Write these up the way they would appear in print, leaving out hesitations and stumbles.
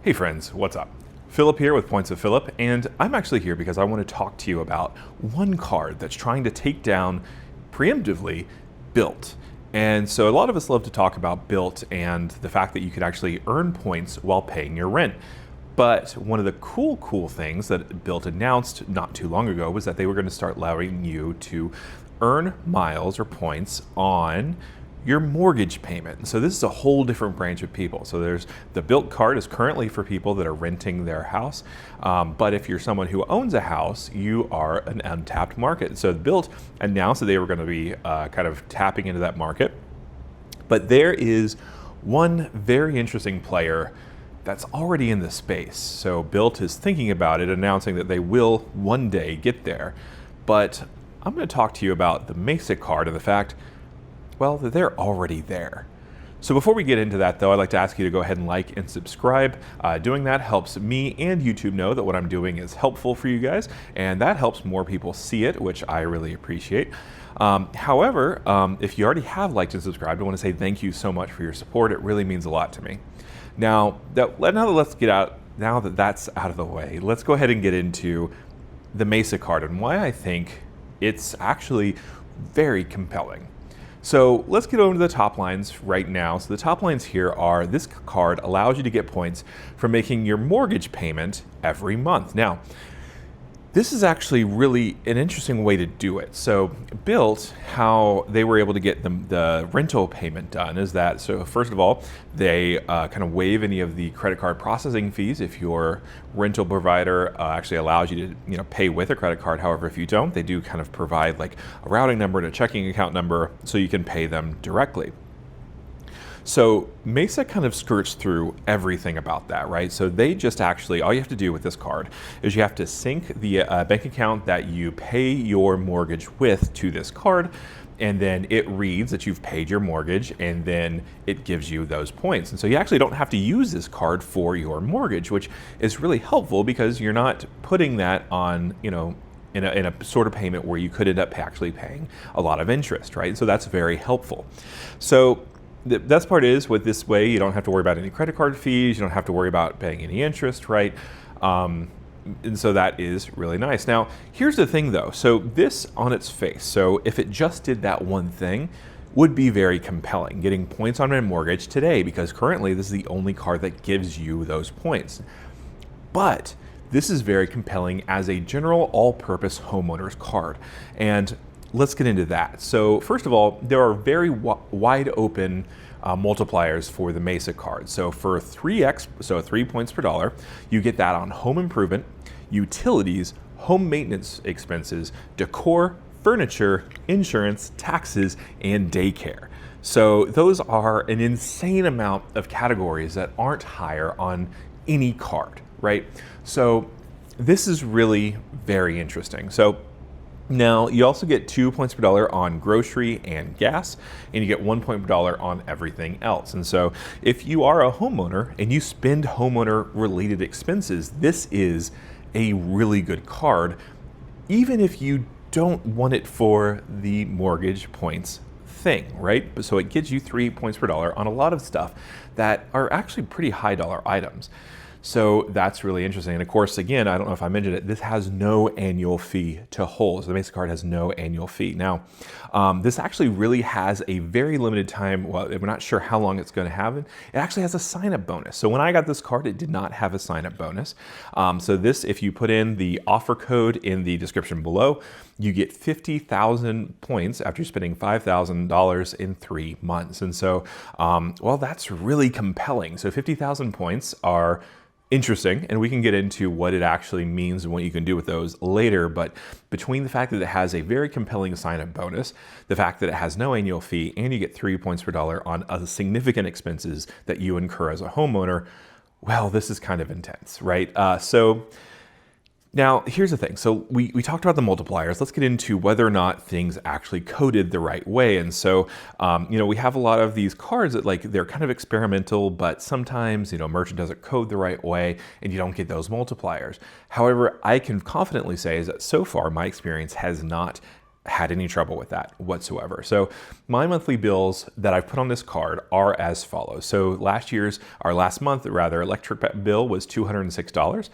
Hey friends, what's up? Phillip here with Points of Phillip, and I'm actually here because I want to talk to you about one card that's trying to take down, preemptively, Bilt. And so a lot of us love to talk about Bilt and the fact that you could actually earn points while paying your rent. But one of the cool things that Bilt announced not too long ago was that they were going to start allowing you to earn miles or points on your mortgage payment. So this is a whole different branch of people. So there's the Bilt card is currently for people that are renting their house. But if you're someone who owns a house, you are an untapped market. So Bilt announced that they were going to be kind of tapping into that market. But there is one very interesting player that's already in the space. So Bilt is thinking about it, announcing that they will one day get there. But I'm going to talk to you about the Mesa card and the fact, well, they're already there. So before we get into that though, I'd like to ask you to go ahead and like and subscribe. Doing that helps me and YouTube know that what I'm doing is helpful for you guys, and that helps more people see it, which I really appreciate. However, if you already have liked and subscribed, I want to say thank you so much for your support. It really means a lot to me. Now that that's out of the way, let's go ahead and get into the Mesa card and why I think it's actually very compelling. So let's get over to the top lines right now. So the top lines here are, this card allows you to get points for making your mortgage payment every month. Now, this is actually really an interesting way to do it. So Bilt, how they were able to get the rental payment done is that, so first of all, they kind of waive any of the credit card processing fees if your rental provider actually allows you to pay with a credit card. However, if you don't, they do kind of provide like a routing number and a checking account number so you can pay them directly. So Mesa kind of skirts through everything about that, right? So they just actually, all you have to do with this card is you have to sync the bank account that you pay your mortgage with to this card, and then it reads that you've paid your mortgage, and then it gives you those points. And so you actually don't have to use this card for your mortgage, which is really helpful because you're not putting that on, in a sort of payment where you could end up actually paying a lot of interest, right? So that's very helpful. So the best part is, with this way, you don't have to worry about any credit card fees. You don't have to worry about paying any interest, right? And so that is really nice. Now, here's the thing though. So this on its face, so if it just did that one thing, would be very compelling, getting points on my mortgage today, because currently this is the only card that gives you those points. But this is very compelling as a general all-purpose homeowner's card. And let's get into that. So first of all, there are very wide open multipliers for the Mesa card. So for 3x, so 3 points per dollar, you get that on home improvement, utilities, home maintenance expenses, decor, furniture, insurance, taxes, and daycare. So those are an insane amount of categories that aren't higher on any card, right? So this is really very interesting. So now, you also get 2 points per dollar on grocery and gas, and you get 1 point per dollar on everything else. And so if you are a homeowner and you spend homeowner related expenses, this is a really good card, even if you don't want it for the mortgage points thing, right? So it gives you 3 points per dollar on a lot of stuff that are actually pretty high dollar items. So that's really interesting. And of course, again, I don't know if I mentioned it, this has no annual fee to hold. So the Mesa card has no annual fee. Now, this actually really has a very limited time. Well, we're not sure how long it's going to have. It actually has a sign-up bonus. So when I got this card, it did not have a sign-up bonus. So this, if you put in the offer code in the description below, you get 50,000 points after spending $5,000 in 3 months. And so, well, that's really compelling. So 50,000 points are interesting, and we can get into what it actually means and what you can do with those later. But between the fact that it has a very compelling sign-up bonus, the fact that it has no annual fee, and you get 3 points per dollar on significant expenses that you incur as a homeowner, well, this is kind of intense, right? So now here's the thing. So we talked about the multipliers. Let's get into whether or not things actually coded the right way. And so, we have a lot of these cards that they're kind of experimental, but sometimes, merchant doesn't code the right way and you don't get those multipliers. However, I can confidently say is that so far my experience has not had any trouble with that whatsoever. So my monthly bills that I've put on this card are as follows. So last month, electric bill was $206.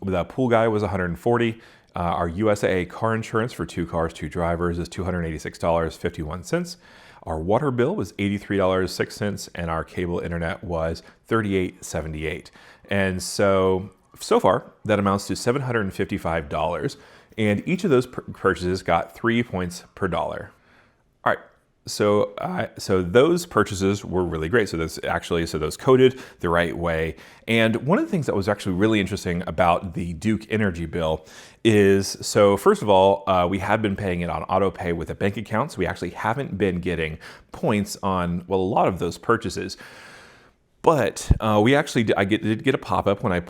The pool guy was $140. Our USAA car insurance for 2 cars, 2 drivers is $286.51. Our water bill was $83.06, and our cable internet was $38.78. And so far, that amounts to $755, and each of those purchases got 3 points per dollar. All right. So those purchases were really great. So those coded the right way. And one of the things that was actually really interesting about the Duke Energy bill is, so first of all, we had been paying it on auto pay with a bank account. So we actually haven't been getting points on, well, a lot of those purchases. But I did get a pop-up when I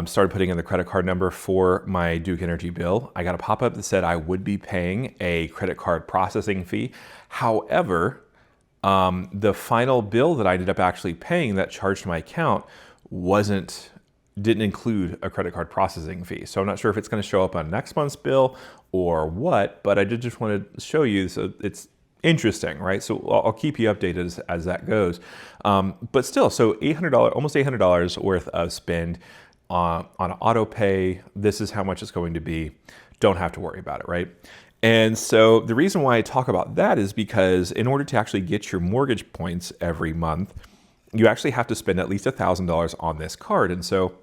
started putting in the credit card number for my Duke Energy bill. I got a pop-up that said I would be paying a credit card processing fee. However, the final bill that I ended up actually paying that charged my account didn't include a credit card processing fee. So I'm not sure if it's going to show up on next month's bill or what, but I did just want to show you, so it's interesting, right? So I'll keep you updated as that goes. But still, so almost $800 worth of spend on auto pay. This is how much it's going to be. Don't have to worry about it, right? And so the reason why I talk about that is because in order to actually get your mortgage points every month, you actually have to spend at least $1,000 on this card. And so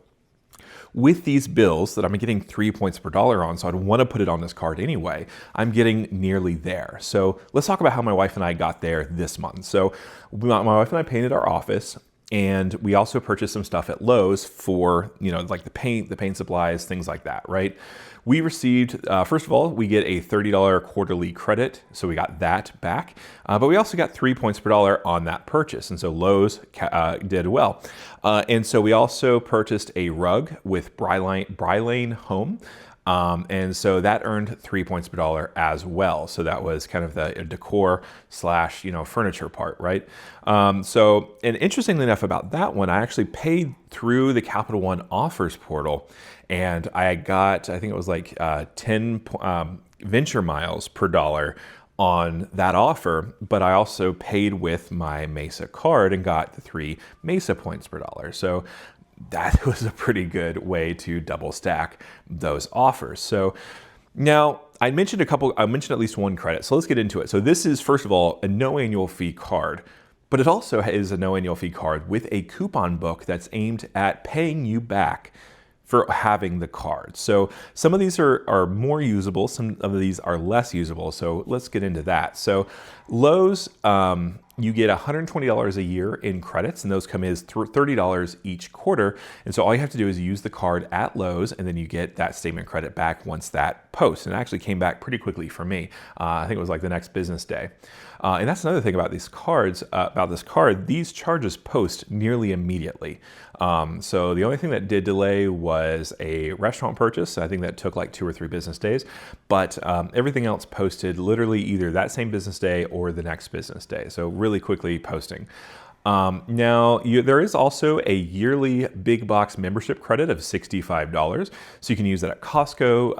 with these bills that I'm getting 3 points per dollar on, so I'd want to put it on this card anyway, I'm getting nearly there. So let's talk about how my wife and I got there this month. So my wife and I painted our office, and we also purchased some stuff at Lowe's for, like the paint supplies, things like that, right? We received, first of all, we get a $30 quarterly credit, so we got that back. But we also got 3 points per dollar on that purchase, and so Lowe's did well. And so we also purchased a rug with Brylane Home. And so that earned 3 points per dollar as well. So that was kind of the decor / furniture part, right? And interestingly enough about that one, I actually paid through the Capital One offers portal, and I think it was like 10 venture miles per dollar on that offer, but I also paid with my Mesa card and got the 3 Mesa points per dollar. So that was a pretty good way to double stack those offers. So now I mentioned at least one credit. So let's get into it. So this is, first of all, a no annual fee card, but it also is a no annual fee card with a coupon book that's aimed at paying you back for having the card. So some of these are more usable, some of these are less usable. So let's get into that. So Lowe's, you get $120 a year in credits, and those come as $30 each quarter. And so all you have to do is use the card at Lowe's, and then you get that statement credit back once that posts. And it actually came back pretty quickly for me. I think it was like the next business day. And that's another thing about these cards, these charges post nearly immediately. So the only thing that did delay was a restaurant purchase. I think that took like 2 or 3 business days, but everything else posted literally either that same business day or the next business day. So really quickly posting. Now, there is also a yearly big box membership credit of $65. So you can use that at Costco,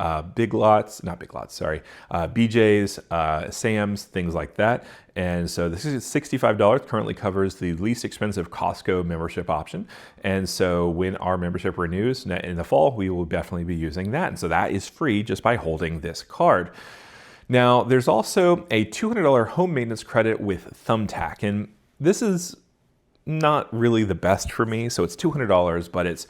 BJ's, Sam's, things like that. And so this is $65, currently covers the least expensive Costco membership option. And so when our membership renews in the fall, we will definitely be using that. And so that is free just by holding this card. Now, there's also a $200 home maintenance credit with Thumbtack. And this is not really the best for me. So it's $200, but it's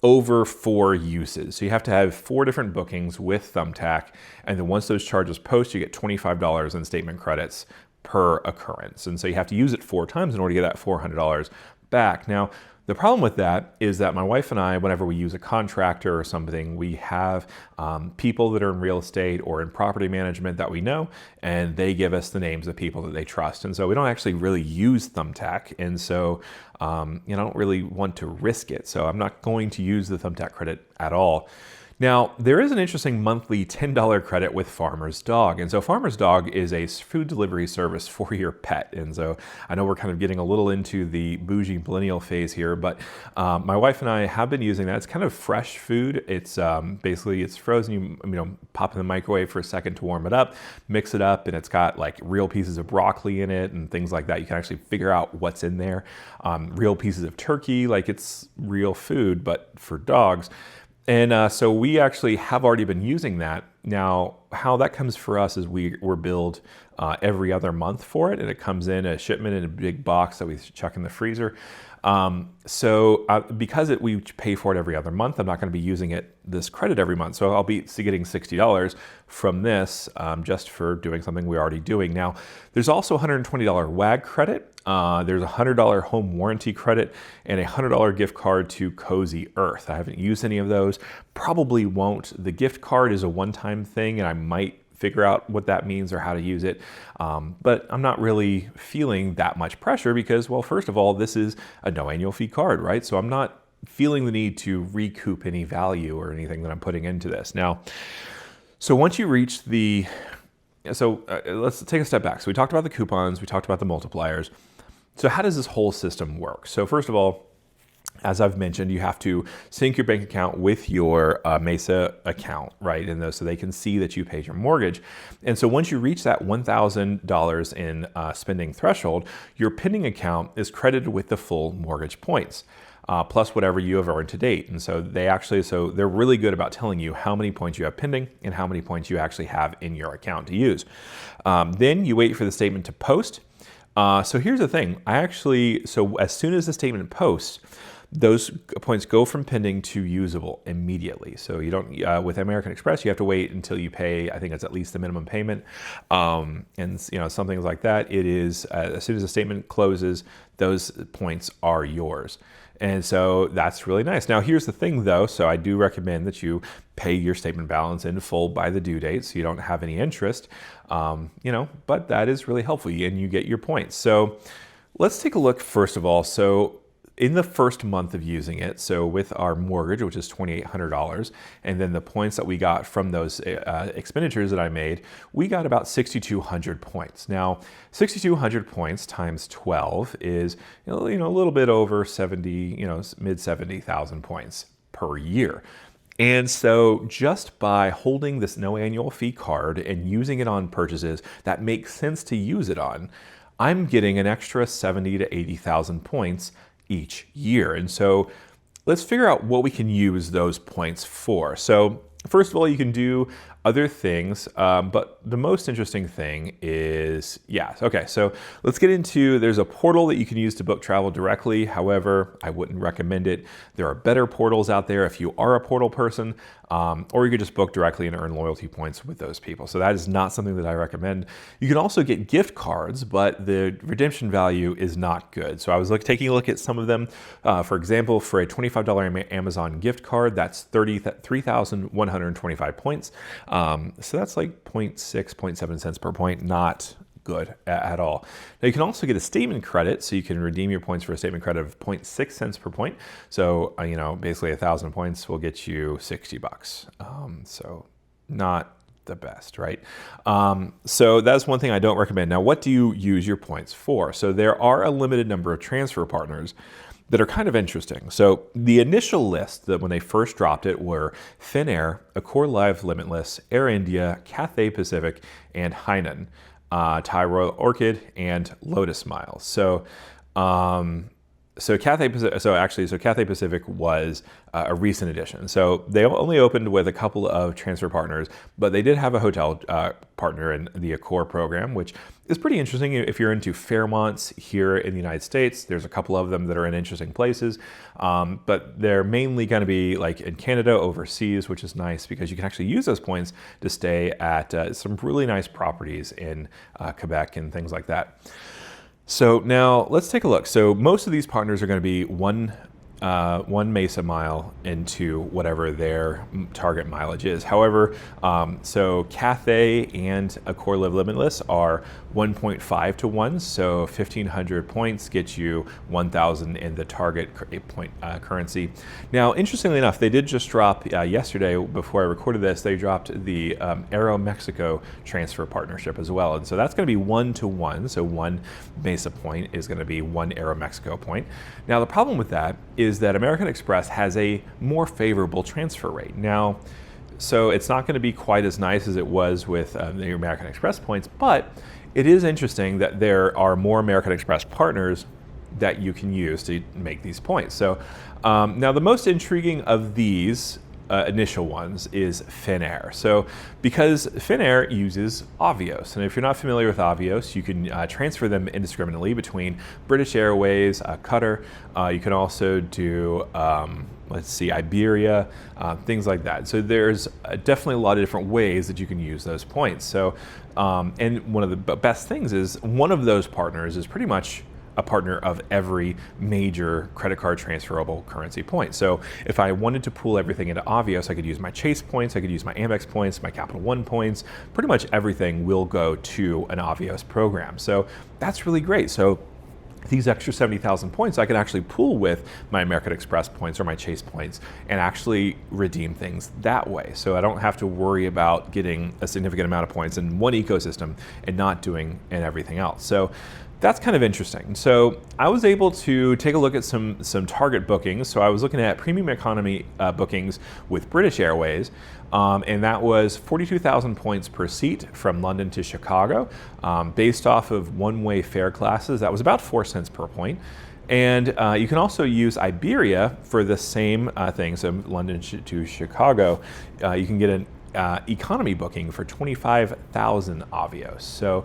over 4 uses. So you have to have 4 different bookings with Thumbtack. And then once those charges post, you get $25 in statement credits per occurrence. And so you have to use it 4 times in order to get that $400 back. Now, the problem with that is that my wife and I, whenever we use a contractor or something, we have people that are in real estate or in property management that we know, and they give us the names of people that they trust. And so we don't actually really use Thumbtack. And so, I don't really want to risk it. So I'm not going to use the Thumbtack credit at all. Now, there is an interesting monthly $10 credit with Farmer's Dog. And so Farmer's Dog is a food delivery service for your pet. And so I know we're kind of getting a little into the bougie millennial phase here, but my wife and I have been using that. It's kind of fresh food. It's basically, it's frozen. You pop in the microwave for a second to warm it up, mix it up, and it's got like real pieces of broccoli in it and things like that. You can actually figure out what's in there. Real pieces of turkey, like it's real food, but for dogs. And so we actually have already been using that. Now, how that comes for us is we're billed every other month for it, and it comes in a shipment in a big box that we chuck in the freezer. Because we pay for it every other month, I'm not going to be using this credit every month. So I'll be getting $60 from this just for doing something we're already doing. Now, there's also a $120 WAG credit. There's a $100 home warranty credit and a $100 gift card to Cozy Earth. I haven't used any of those, probably won't. The gift card is a one-time thing, and I might figure out what that means or how to use it. But I'm not really feeling that much pressure because, well, first of all, this is a no annual fee card, right? So I'm not feeling the need to recoup any value or anything that I'm putting into this. Now, so once you reach let's take a step back. So we talked about the coupons, we talked about the multipliers. So how does this whole system work? So first of all, as I've mentioned, you have to sync your bank account with your Mesa account, right? And so they can see that you paid your mortgage. And so once you reach that $1,000 in spending threshold, your pending account is credited with the full mortgage points, plus whatever you have earned to date. And so they're really good about telling you how many points you have pending and how many points you actually have in your account to use. Then you wait for the statement to post. So here's the thing. So as soon as the statement posts, those points go from pending to usable immediately. So you don't, with American Express, you have to wait until you pay, I think it's at least the minimum payment. And something like that, it is, as soon as the statement closes, those points are yours. And so that's really nice. Now, here's the thing though. So I do recommend that you pay your statement balance in full by the due date so you don't have any interest, but that is really helpful and you get your points. So let's take a look first of all. So in the first month of using it, so with our mortgage, which is $2,800, and then the points that we got from those expenditures that I made, we got about 6,200 points. Now, 6,200 points times 12 is a little bit over 70, mid 70,000 points per year. And so just by holding this no annual fee card and using it on purchases that make sense to use it on, I'm getting an extra 70 to 80,000 points each year. And so let's figure out what we can use those points for. So first of all, you can do other things, but the most interesting thing is, so let's get into, there's a portal that you can use to book travel directly. However, I wouldn't recommend it. There are better portals out there if you are a portal person, or you could just book directly and earn loyalty points with those people. So that is not something that I recommend. You can also get gift cards, but the redemption value is not good. So I was taking a look at some of them. For example, for a $25 Amazon gift card, that's 3,125 points. So that's like 0.7 cents per point, not good at all. Now you can also get a statement credit, so you can redeem your points for a statement credit of 0.6 cents per point. So, basically 1,000 points will get you $60. So not the best, right? So that's one thing I don't recommend. Now, what do you use your points for? So there are a limited number of transfer partners that are kind of interesting. So the initial list that when they first dropped it were Finnair, Accor Live Limitless, Air India, Cathay Pacific, and Hainan, Thai Royal Orchid, and Lotus Miles. So Cathay Pacific was a recent addition. So they only opened with a couple of transfer partners, but they did have a hotel partner in the Accor program, which is pretty interesting if you're into Fairmonts here in the United States. There's a couple of them that are in interesting places, but they're mainly going to be like in Canada, overseas, which is nice because you can actually use those points to stay at some really nice properties in Quebec and things like that. So now let's take a look. So most of these partners are going to be one one Mesa mile into whatever their target mileage is. However, so Cathay and Accor Live Limitless are 1.5 to 1, so 1,500 points get you 1,000 in the target point currency. Now, interestingly enough, they did just drop yesterday, before I recorded this, they dropped the Aero Mexico transfer partnership as well. And so that's going to be 1 to 1, so one Mesa point is going to be one Aero Mexico point. Now, the problem with that is that American Express has a more favorable transfer rate. Now, so it's not going to be quite as nice as it was with the American Express points, but it is interesting that there are more American Express partners that you can use to make these points. So now the most intriguing of these initial ones is Finnair. So because Finnair uses Avios, and if you're not familiar with Avios, you can transfer them indiscriminately between British Airways, Qatar. You can also do let's see, Iberia, things like that. So there's definitely a lot of different ways that you can use those points. So and one of the best things is one of those partners is pretty much a partner of every major credit card transferable currency point. So if I wanted to pool everything into Avios, I could use my Chase points, I could use my Amex points, my Capital One points. Pretty much everything will go to an Avios program. So that's really great. So these extra 70,000 points I can actually pool with my American Express points or my Chase points and actually redeem things that way. So I don't have to worry about getting a significant amount of points in one ecosystem and not doing in everything else. So that's kind of interesting. So I was able to take a look at some target bookings. So I was looking at premium economy bookings with British Airways, and that was 42,000 points per seat from London to Chicago. Based off of one-way fare classes, that was about 4 cents per point. And you can also use Iberia for the same thing. So London to Chicago, you can get an economy booking for 25,000 Avios. So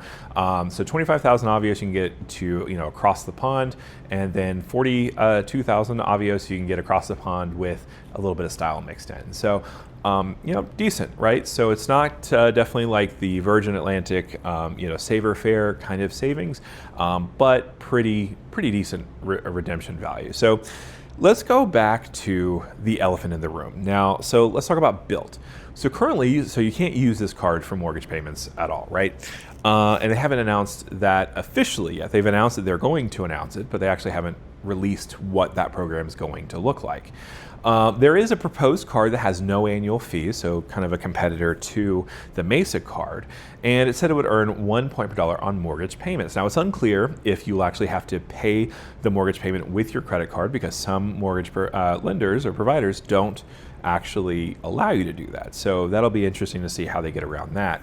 25,000 Avios you can get to across the pond, and then 42,000 Avios you can get across the pond with a little bit of style mixed in. So decent, right? So it's not definitely like the Virgin Atlantic saver fare kind of savings, but pretty decent redemption value. So let's go back to the elephant in the room. Now, so let's talk about Bilt. So currently, you can't use this card for mortgage payments at all, right? And they haven't announced that officially yet. They've announced that they're going to announce it, but they actually haven't released what that program is going to look like. There is a proposed card that has no annual fee, so kind of a competitor to the Mesa card, and it said it would earn 1 point per dollar on mortgage payments. Now, it's unclear if you'll actually have to pay the mortgage payment with your credit card, because some mortgage lenders or providers don't actually allow you to do that. So that'll be interesting to see how they get around that.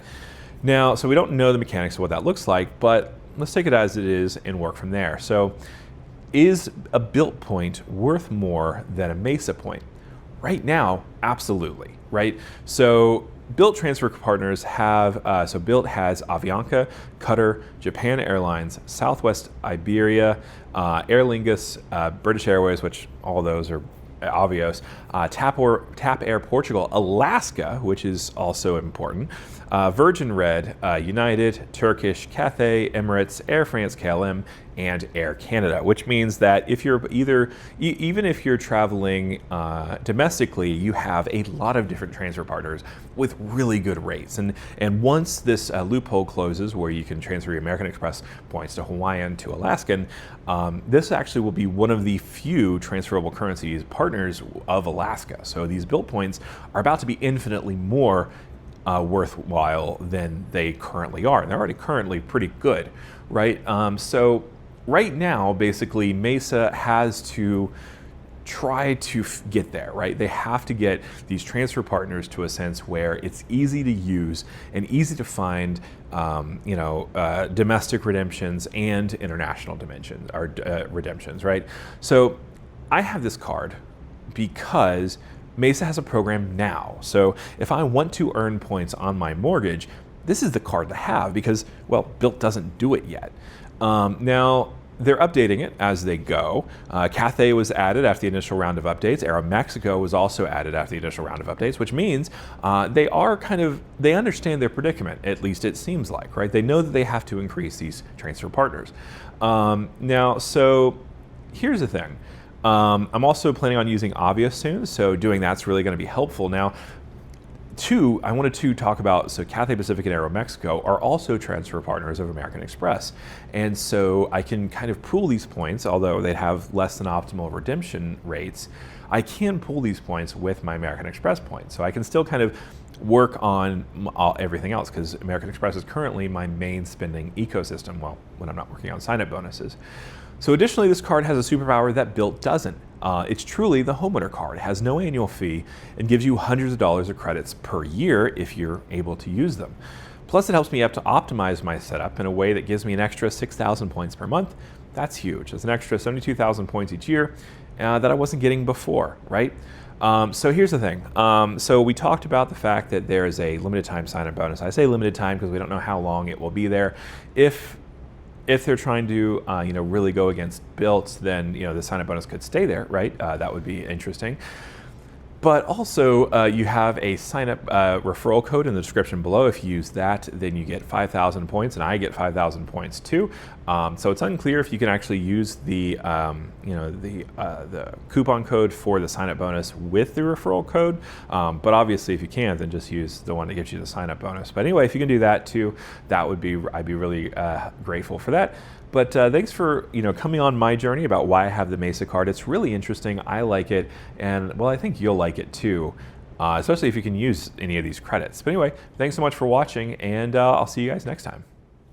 Now, so we don't know the mechanics of what that looks like, but let's take it as it is and work from there. So is a Bilt point worth more than a Mesa point? Right now, absolutely, right? So Bilt transfer partners have, so Bilt has Avianca, Qatar, Japan Airlines, Southwest Iberia, Aer Lingus, British Airways, which all those are Avios, TAP Air Portugal, Alaska, which is also important, Virgin Red, United, Turkish, Cathay, Emirates, Air France, KLM, and Air Canada, which means that if you're even if you're traveling domestically, you have a lot of different transfer partners with really good rates. And once this loophole closes where you can transfer your American Express points to Hawaiian to Alaskan, this actually will be one of the few transferable currencies partners of Alaska. So these Bilt points are about to be infinitely more worthwhile than they currently are. And they're already currently pretty good, right? So right now, basically, Mesa has to try to get there, right? They have to get these transfer partners to a sense where it's easy to use and easy to find, domestic redemptions and international dimensions or redemptions, right? So I have this card because Mesa has a program now. So if I want to earn points on my mortgage, this is the card to have because, well, Bilt doesn't do it yet. Now, they're updating it as they go. Cathay was added after the initial round of updates. Aero Mexico was also added after the initial round of updates, which means they understand their predicament, at least it seems like, right? They know that they have to increase these transfer partners. Now, so here's the thing. I'm also planning on using Avia soon, so doing that's really going to be helpful. Now, two, I wanted to talk about, so Cathay Pacific and Aeromexico are also transfer partners of American Express. And so I can kind of pool these points, although they have less than optimal redemption rates. I can pool these points with my American Express points. So I can still kind of work on everything else, because American Express is currently my main spending ecosystem, well, when I'm not working on sign-up bonuses. So additionally, this card has a superpower that Bilt doesn't. It's truly the homeowner card. It has no annual fee and gives you hundreds of dollars of credits per year if you're able to use them. Plus, it helps me to optimize my setup in a way that gives me an extra 6,000 points per month. That's huge. It's an extra 72,000 points each year that I wasn't getting before, right? So here's the thing. So we talked about the fact that there is a limited time sign-up bonus. I say limited time because we don't know how long it will be there. If they're trying to, really go against Bilt, then the sign-up bonus could stay there, right? That would be interesting. But also, you have a sign-up referral code in the description below. If you use that, then you get 5,000 points, and I get 5,000 points too. So it's unclear if you can actually use the coupon code for the sign-up bonus with the referral code. But obviously, if you can't, then just use the one that gives you the sign-up bonus. But anyway, if you can do that too, I'd be really grateful for that. But thanks for coming on my journey about why I have the Mesa card. It's really interesting. I like it, and well, I think you'll like it too, especially if you can use any of these credits. But anyway, thanks so much for watching, and I'll see you guys next time.